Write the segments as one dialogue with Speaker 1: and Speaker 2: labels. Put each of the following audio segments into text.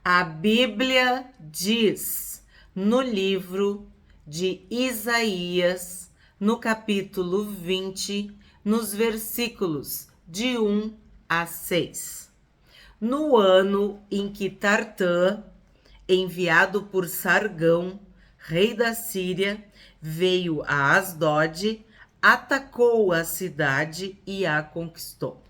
Speaker 1: A Bíblia diz no livro de Isaías, no capítulo 20, nos versículos de 1 a 6. No ano em que Tartã, enviado por Sargão, rei da Síria, veio a Asdod, atacou a cidade e a conquistou.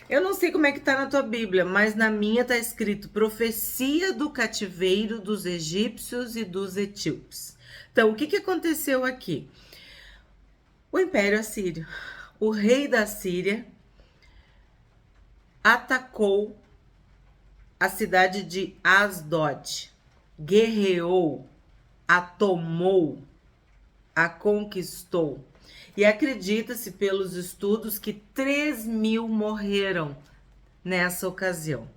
Speaker 1: Eu não sei como é que tá na tua Bíblia, mas na minha tá escrito profecia do cativeiro dos egípcios e dos etíopes. Então, o que aconteceu aqui? O Império Assírio, o rei da Síria, atacou a cidade de Asdod, guerreou, a tomou, a conquistou. E acredita-se pelos estudos que 3.000 morreram nessa ocasião.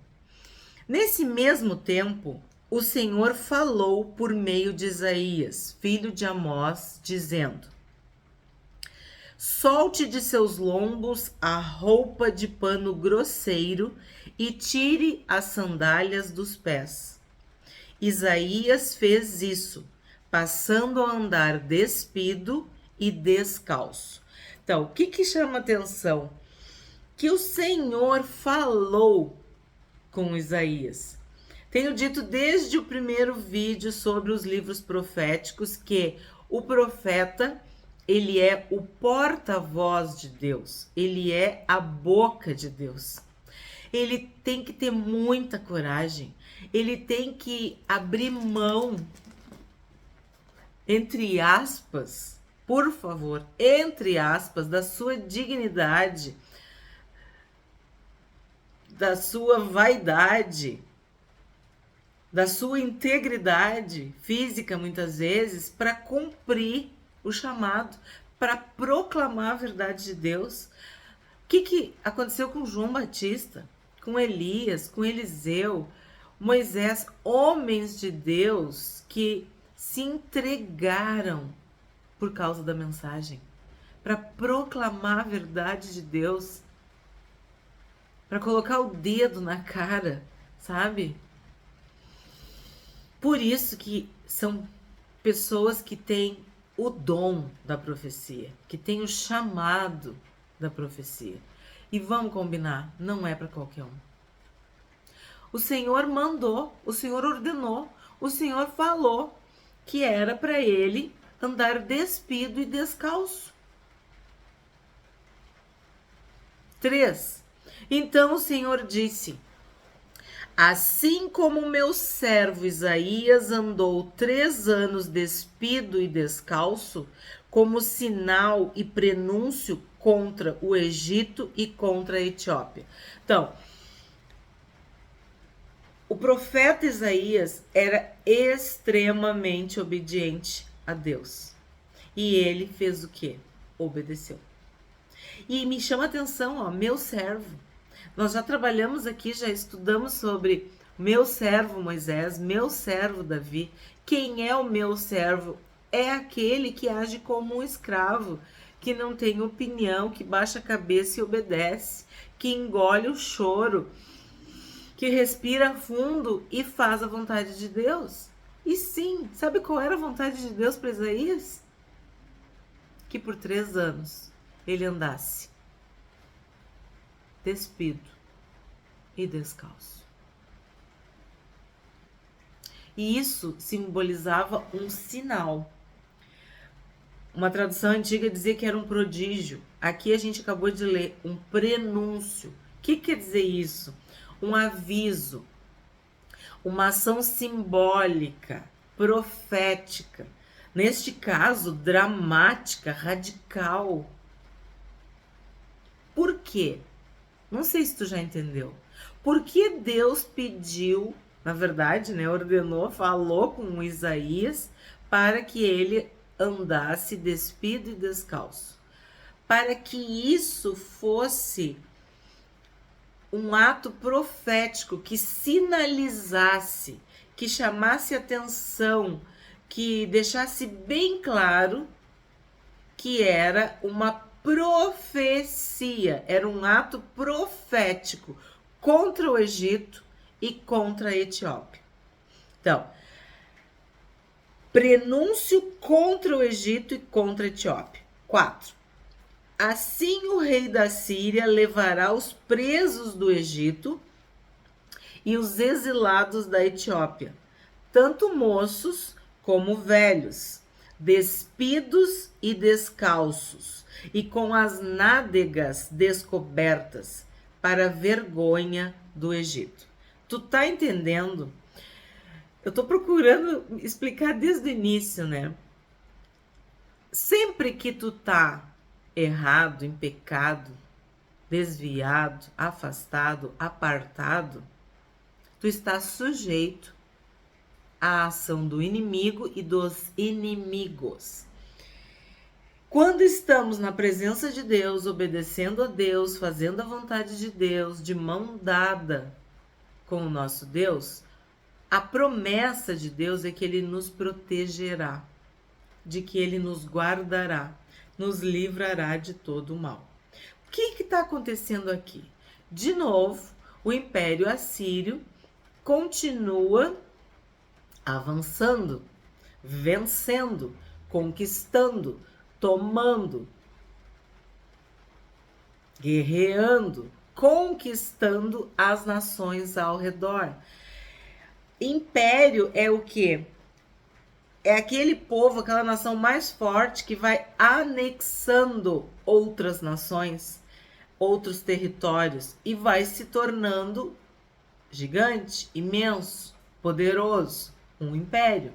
Speaker 1: Nesse mesmo tempo, o Senhor falou por meio de Isaías, filho de Amós, dizendo: solte de seus lombos a roupa de pano grosseiro e tire as sandálias dos pés. Isaías fez isso, passando a andar despido e descalço. Então, o que chama atenção? Que o Senhor falou com Isaías. Tenho dito desde o primeiro vídeo sobre os livros proféticos que o profeta, ele é o porta-voz de Deus, ele é a boca de Deus. Ele tem que ter muita coragem, ele tem que abrir mão, entre aspas, por favor, entre aspas, da sua dignidade, da sua vaidade, da sua integridade física, muitas vezes, para cumprir o chamado, para proclamar a verdade de Deus. O que aconteceu com João Batista, com Elias, com Eliseu, Moisés, homens de Deus que se entregaram por causa da mensagem, para proclamar a verdade de Deus, para colocar o dedo na cara, sabe? Por isso que são pessoas que têm o dom da profecia, que têm o chamado da profecia. E vamos combinar, não é para qualquer um. O Senhor mandou, o Senhor ordenou, o Senhor falou que era para ele andar despido e descalço. 3. Então o Senhor disse: assim como meu servo Isaías andou 3 anos despido e descalço, como sinal e prenúncio contra o Egito e contra a Etiópia. Então, o profeta Isaías era extremamente obediente a Deus. E ele fez o quê? Obedeceu. E me chama a atenção, ó, meu servo. Nós já trabalhamos aqui, já estudamos sobre meu servo Moisés, meu servo Davi. Quem é o meu servo? É aquele que age como um escravo, que não tem opinião, que baixa a cabeça e obedece, que engole o choro, que respira fundo e faz a vontade de Deus. E sim, sabe qual era a vontade de Deus para Isaías? Que por 3 anos ele andasse despido e descalço. E isso simbolizava um sinal. Uma tradução antiga dizia que era um prodígio. Aqui a gente acabou de ler um prenúncio. O que quer dizer isso? Um aviso, uma ação simbólica, profética, neste caso dramática, radical. Por quê? Não sei se tu já entendeu. Por que Deus pediu, na verdade, né, ordenou, falou com Isaías para que ele andasse despido e descalço? Para que isso fosse um ato profético que sinalizasse, que chamasse atenção, que deixasse bem claro que era uma profecia, era um ato profético contra o Egito e contra a Etiópia. Então, prenúncio contra o Egito e contra a Etiópia. 4. Assim o rei da Síria levará os presos do Egito e os exilados da Etiópia, tanto moços como velhos, despidos e descalços, e com as nádegas descobertas, para a vergonha do Egito. Tu tá entendendo? Eu tô procurando explicar desde o início, né? Sempre que tu tá errado, em pecado, desviado, afastado, apartado, tu está sujeito à ação do inimigo e dos inimigos. Quando estamos na presença de Deus, obedecendo a Deus, fazendo a vontade de Deus, de mão dada com o nosso Deus, a promessa de Deus é que Ele nos protegerá, de que Ele nos guardará, nos livrará de todo o mal. O que está acontecendo aqui? De novo, o Império Assírio continua avançando, vencendo, conquistando, tomando, guerreando, conquistando as nações ao redor. Império é o quê? É aquele povo, aquela nação mais forte que vai anexando outras nações, outros territórios e vai se tornando gigante, imenso, poderoso, um império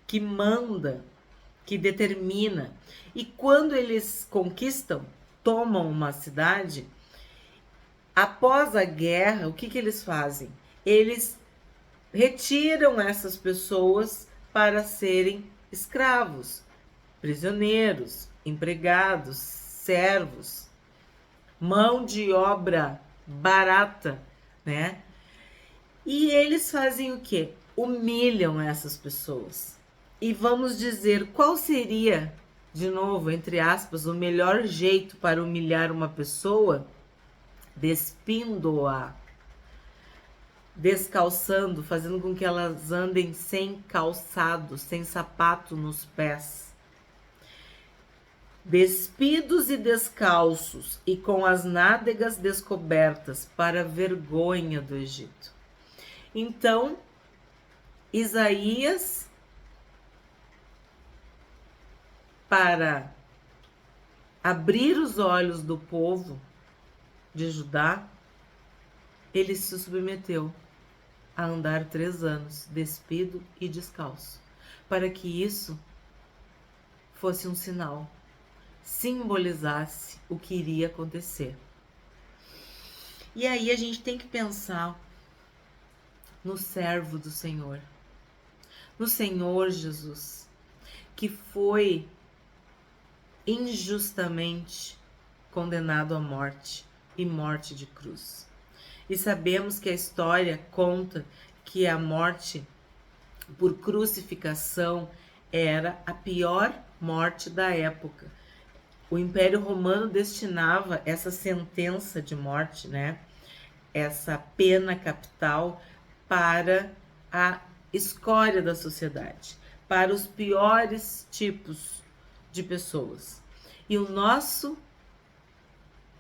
Speaker 1: que manda, que determina. E quando eles conquistam, tomam uma cidade, após a guerra, o que eles fazem? Eles retiram essas pessoas para serem escravos, prisioneiros, empregados, servos, mão de obra barata, né? E eles fazem o quê? Humilham essas pessoas. E vamos dizer qual seria, de novo, entre aspas, o melhor jeito para humilhar uma pessoa? Despindo-a, descalçando, fazendo com que elas andem sem calçado, sem sapato nos pés. Despidos e descalços e com as nádegas descobertas, para a vergonha do Egito. Então, Isaías, para abrir os olhos do povo de Judá, ele se submeteu a andar 3 anos, despido e descalço, para que isso fosse um sinal, simbolizasse o que iria acontecer. E aí a gente tem que pensar no servo do Senhor, no Senhor Jesus, que foi injustamente condenado à morte e morte de cruz. E sabemos que a história conta que a morte por crucificação era a pior morte da época. O Império Romano destinava essa sentença de morte, né? Essa pena capital para a escória da sociedade, para os piores tipos de pessoas. E o nosso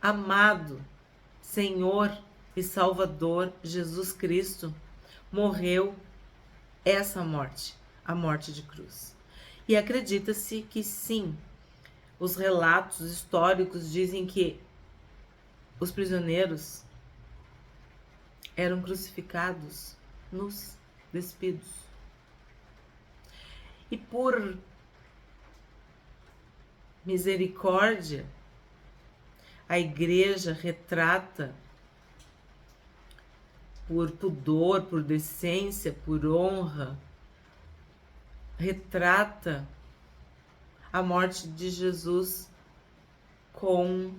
Speaker 1: amado Senhor e Salvador Jesus Cristo morreu essa morte, a morte de cruz. E acredita-se que sim, os relatos históricos dizem que os prisioneiros eram crucificados nus, despidos. E por misericórdia, a igreja retrata, por pudor, por decência, por honra, retrata a morte de Jesus com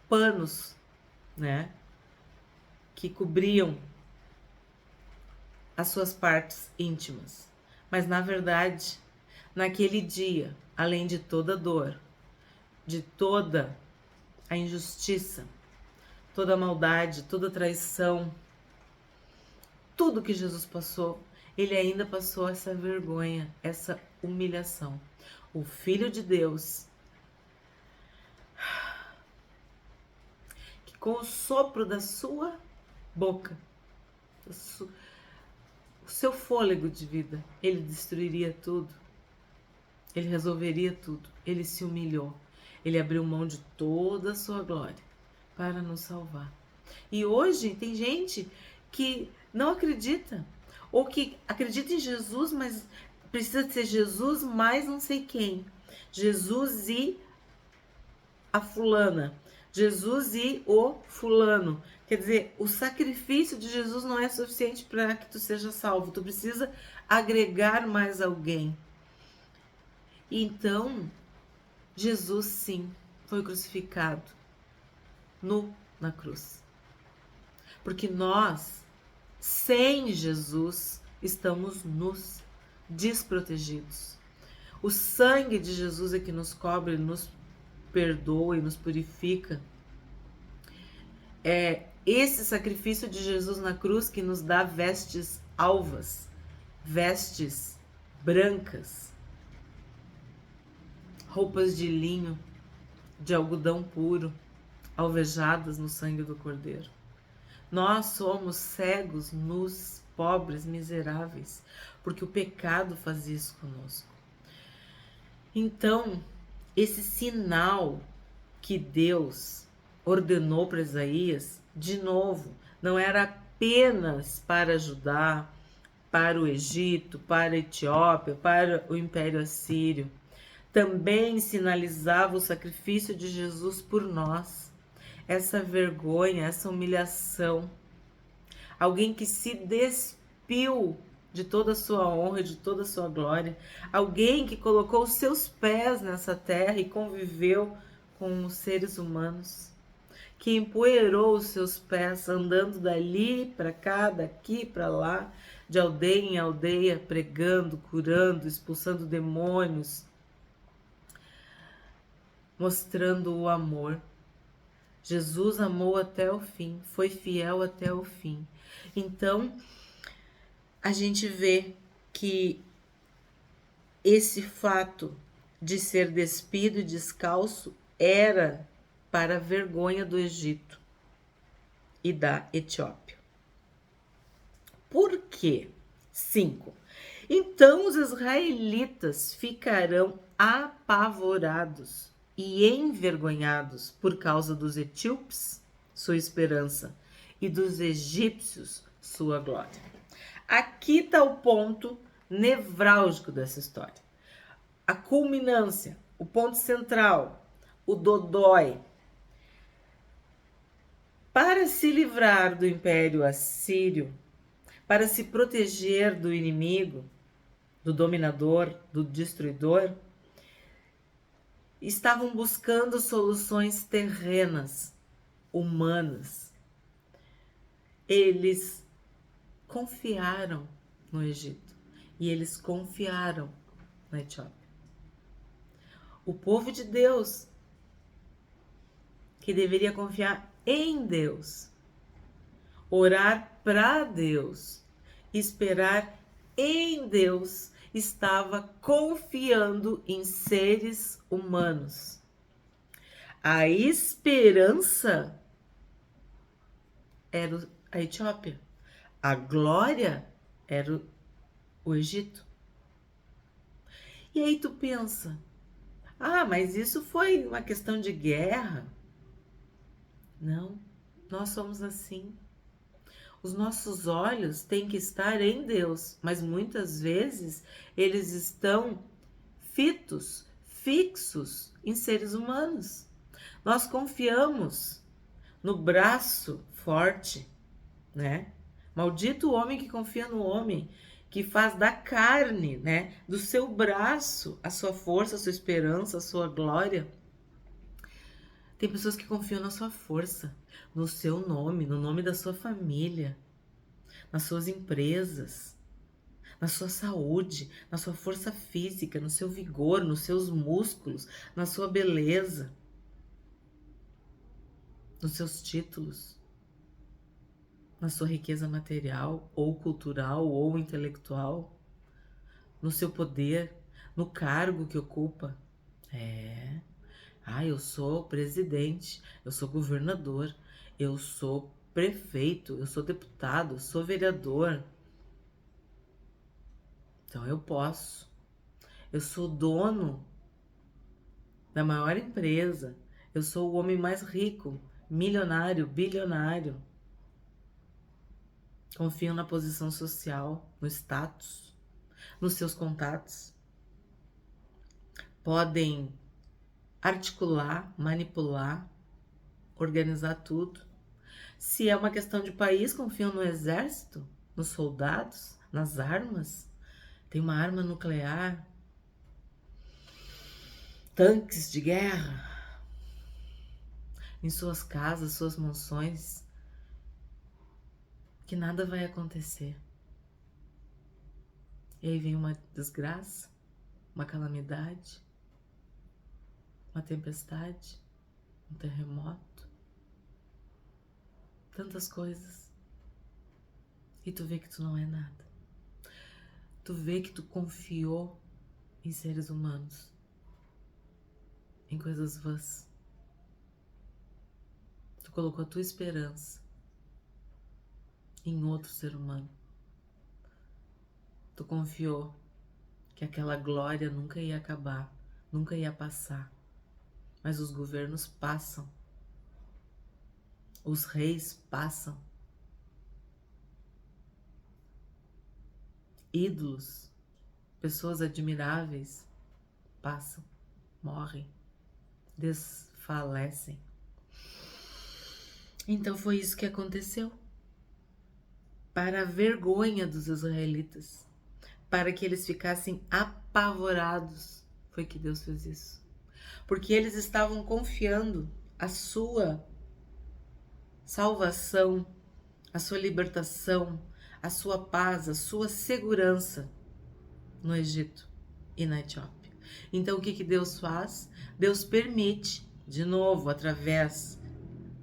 Speaker 1: panos, né, que cobriam as suas partes íntimas. Mas na verdade, naquele dia, além de toda dor, de toda a injustiça, toda a maldade, toda a traição, tudo que Jesus passou, ele ainda passou essa vergonha, essa humilhação. O Filho de Deus, que com o sopro da sua boca, o seu fôlego de vida, ele destruiria tudo, ele resolveria tudo, ele se humilhou, ele abriu mão de toda a sua glória para nos salvar. E hoje tem gente que não acredita, ou que acredita em Jesus, mas precisa ser Jesus mais não sei quem. Jesus e a fulana. Jesus e o fulano. Quer dizer, o sacrifício de Jesus não é suficiente para que tu seja salvo. Tu precisa agregar mais alguém. Então, Jesus sim foi crucificado nu na cruz. Porque nós, sem Jesus, estamos nus, desprotegidos. O sangue de Jesus é que nos cobre, nos perdoa e nos purifica. É esse sacrifício de Jesus na cruz que nos dá vestes alvas, vestes brancas, roupas de linho, de algodão puro, alvejadas no sangue do Cordeiro. Nós somos cegos, nus, pobres, miseráveis, porque o pecado faz isso conosco. Então, esse sinal que Deus ordenou para Isaías, de novo, não era apenas para Judá, para o Egito, para a Etiópia, para o Império Assírio. Também sinalizava o sacrifício de Jesus por nós. Essa vergonha, essa humilhação. Alguém que se despiu de toda a sua honra, de toda a sua glória. Alguém que colocou os seus pés nessa terra e conviveu com os seres humanos. Que empoeirou os seus pés, andando dali para cá, daqui para lá, de aldeia em aldeia, pregando, curando, expulsando demônios, mostrando o amor. Jesus amou até o fim, foi fiel até o fim. Então, a gente vê que esse fato de ser despido e descalço era para a vergonha do Egito e da Etiópia. Por quê? 5. Então os israelitas ficarão apavorados e envergonhados por causa dos etíopes, sua esperança, e dos egípcios, sua glória. Aqui está o ponto nevrálgico dessa história. A culminância, o ponto central, o dodói. Para se livrar do Império Assírio, para se proteger do inimigo, do dominador, do destruidor, estavam buscando soluções terrenas, humanas. Eles confiaram no Egito e eles confiaram na Etiópia. O povo de Deus, que deveria confiar em Deus, orar para Deus, esperar em Deus, estava confiando em seres humanos. A esperança era a Etiópia. A glória era o Egito. E aí tu pensa, mas isso foi uma questão de guerra? Não, nós somos assim. Os nossos olhos têm que estar em Deus, mas muitas vezes eles estão fixos em seres humanos. Nós confiamos no braço forte, né? Maldito o homem que confia no homem, que faz da carne, né, do seu braço, a sua força, a sua esperança, a sua glória. Tem pessoas que confiam na sua força, no seu nome, no nome da sua família, nas suas empresas, na sua saúde, na sua força física, no seu vigor, nos seus músculos, na sua beleza, nos seus títulos, na sua riqueza material, ou cultural, ou intelectual, no seu poder, no cargo que ocupa. Eu sou presidente, eu sou governador, eu sou prefeito, eu sou deputado, eu sou vereador. Então eu posso. Eu sou dono da maior empresa. Eu sou o homem mais rico, milionário, bilionário. Confiam na posição social, no status, nos seus contatos. Podem articular, manipular, organizar tudo. Se é uma questão de país, confiam no exército, nos soldados, nas armas. Tem uma arma nuclear, tanques de guerra em suas casas, suas mansões, que nada vai acontecer. E aí vem uma desgraça, uma calamidade, uma tempestade, um terremoto, tantas coisas. E tu vê que tu não é nada. Tu vê que tu confiou em seres humanos, em coisas vãs. Tu colocou a tua esperança em outro ser humano. Tu confiou que aquela glória nunca ia acabar, nunca ia passar. Mas os governos passam. Os reis passam. Ídolos, pessoas admiráveis, passam, morrem, desfalecem. Então foi isso que aconteceu. Para a vergonha dos israelitas, para que eles ficassem apavorados, foi que Deus fez isso. Porque eles estavam confiando a sua salvação, a sua libertação, a sua paz, a sua segurança no Egito e na Etiópia. Então o que Deus faz? Deus permite, de novo, através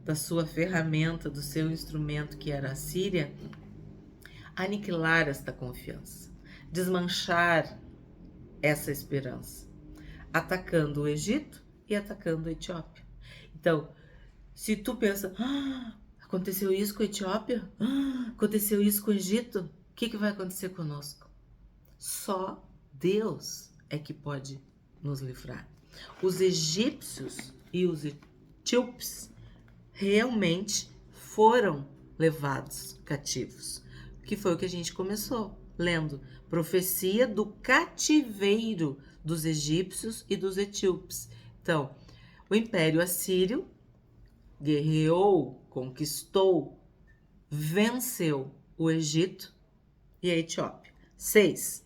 Speaker 1: da sua ferramenta, do seu instrumento que era a Síria, aniquilar esta confiança, desmanchar essa esperança, atacando o Egito e atacando a Etiópia. Então, se tu pensa, aconteceu isso com a Etiópia? Aconteceu isso com o Egito? O que vai acontecer conosco? Só Deus é que pode nos livrar. Os egípcios e os etíopes realmente foram levados cativos, que foi o que a gente começou lendo. Profecia do cativeiro dos egípcios e dos etíopes. Então, o Império Assírio guerreou, conquistou, venceu o Egito e a Etiópia. 6.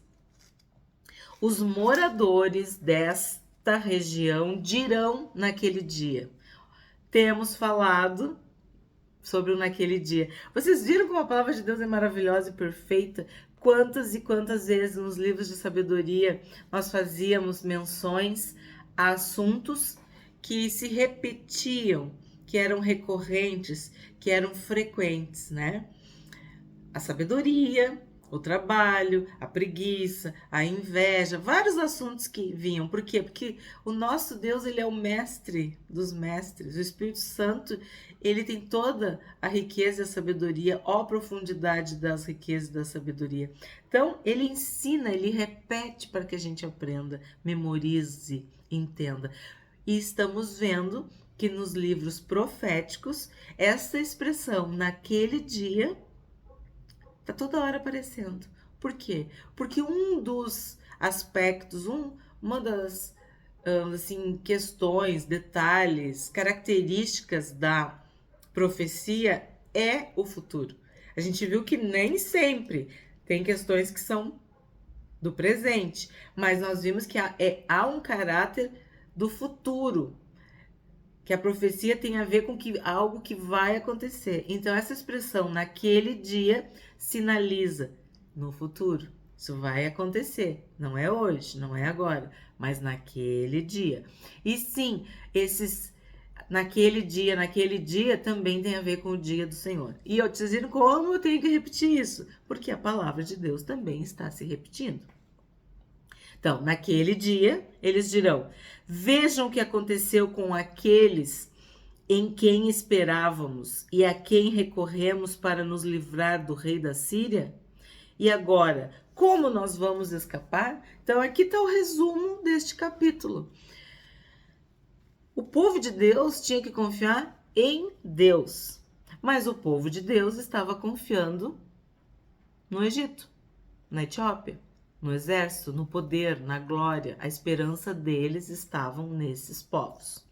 Speaker 1: Os moradores desta região dirão naquele dia. Temos falado sobre o naquele dia. Vocês viram como a palavra de Deus é maravilhosa e perfeita? Quantas e quantas vezes nos livros de sabedoria nós fazíamos menções a assuntos que se repetiam, que eram recorrentes, que eram frequentes, né? A sabedoria, o trabalho, a preguiça, a inveja, vários assuntos que vinham. Por quê? Porque o nosso Deus, ele é o mestre dos mestres. O Espírito Santo, ele tem toda a riqueza e a sabedoria, ó profundidade das riquezas e da sabedoria. Então, ele ensina, ele repete para que a gente aprenda, memorize, entenda. E estamos vendo que nos livros proféticos, essa expressão, naquele dia, tá toda hora aparecendo. Por quê? Porque um dos aspectos, uma das questões, detalhes, características da profecia é o futuro. A gente viu que nem sempre tem questões que são do presente, mas nós vimos que há um caráter do futuro, que a profecia tem a ver com algo que vai acontecer. Então, essa expressão, naquele dia, sinaliza no futuro. Isso vai acontecer. Não é hoje, não é agora, mas naquele dia. E sim, naquele dia também tem a ver com o dia do Senhor. E eu te dizendo como eu tenho que repetir isso, porque a palavra de Deus também está se repetindo. Então, naquele dia, eles dirão: vejam o que aconteceu com aqueles em quem esperávamos e a quem recorremos para nos livrar do rei da Síria? E agora, como nós vamos escapar? Então, aqui está o resumo deste capítulo. O povo de Deus tinha que confiar em Deus, mas o povo de Deus estava confiando no Egito, na Etiópia, no exército, no poder, na glória. A esperança deles estavam nesses povos.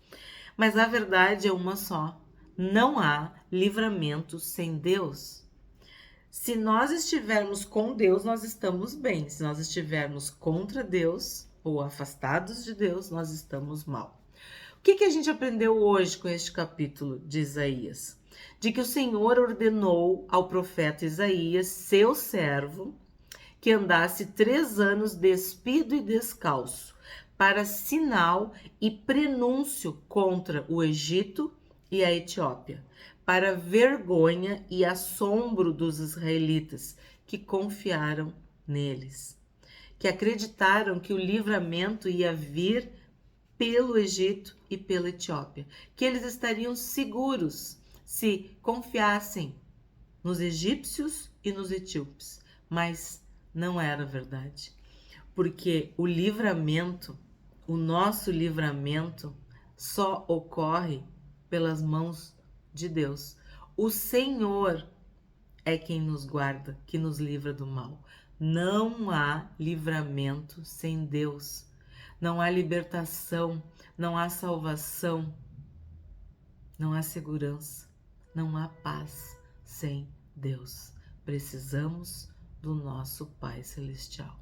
Speaker 1: Mas a verdade é uma só: não há livramento sem Deus. Se nós estivermos com Deus, nós estamos bem. Se nós estivermos contra Deus ou afastados de Deus, nós estamos mal. O que a gente aprendeu hoje com este capítulo de Isaías? De que o Senhor ordenou ao profeta Isaías, seu servo, que andasse 3 anos despido e descalço, para sinal e prenúncio contra o Egito e a Etiópia, para vergonha e assombro dos israelitas que confiaram neles, que acreditaram que o livramento ia vir pelo Egito e pela Etiópia, que eles estariam seguros se confiassem nos egípcios e nos etíopes, mas não era verdade, porque o livramento, o nosso livramento, só ocorre pelas mãos de Deus. O Senhor é quem nos guarda, que nos livra do mal. Não há livramento sem Deus. Não há libertação, não há salvação, não há segurança, não há paz sem Deus. Precisamos do nosso Pai Celestial.